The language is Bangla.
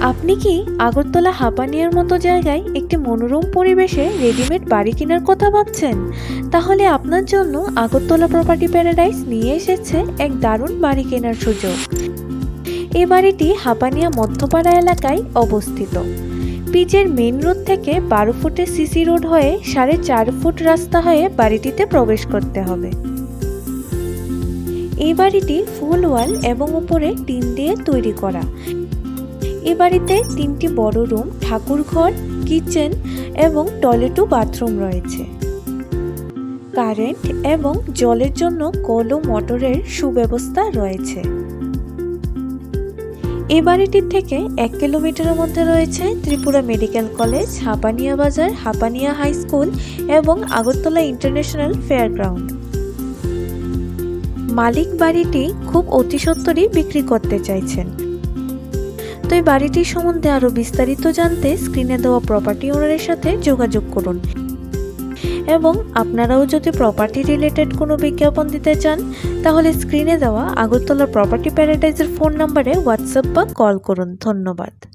আপনি কি আগরতলা হাপানিয়ার মতো জায়গায় একটি মনোরম পরিবেশে রেডিমেড বাড়ি কেনার কথা ভাবছেন? তাহলে আপনার জন্য আগরতলা প্রপার্টি প্যারাডাইস নিয়ে এসেছে এক দারুণ বাড়ি কেনার সুযোগ। এই বাড়িটি হাপানিয়া মধ্যপাড়া এলাকায় অবস্থিত। পিচের মেইন রোড থেকে 12 ফুটের সিসি রোড হয়ে 4.5 ফুট রাস্তা হয়ে বাড়িটিতে প্রবেশ করতে হবে। এই বাড়িটি ফুল ওয়াল এবং উপরে টিন দিয়ে তৈরি করা। এ বাড়িতে 3টি বড় রুম, ঠাকুরঘর, কিচেন এবং টয়লেট ও বাথরুম রয়েছে। কারেন্ট এবং জলের জন্য কল ও মোটরের সুব্যবস্থা রয়েছে। এই বাড়িটির থেকে 1 কিলোমিটারের মধ্যে রয়েছে ত্রিপুরা মেডিকেল কলেজ, হাপানিয়া বাজার, হাপানিয়া হাই স্কুল এবং আগরতলা ইন্টারন্যাশনাল ফেয়ারগ্রাউন্ড। মালিক বাড়িটি খুব অতি সত্বরই বিক্রি করতে চাইছেন। তো এই বাড়িটির সম্বন্ধে আরো বিস্তারিত জানতে স্ক্রিনে দেওয়া প্রপার্টি ওনারের সাথে যোগাযোগ করুন। এবং আপনারাও যদি প্রপার্টি রিলেটেড কোনো বিজ্ঞাপন দিতে চান তাহলে স্ক্রিনে দেওয়া আগরতলা প্রপার্টি প্যারাডাইজের ফোন নম্বরে হোয়াটসঅ্যাপ বা কল করুন। ধন্যবাদ।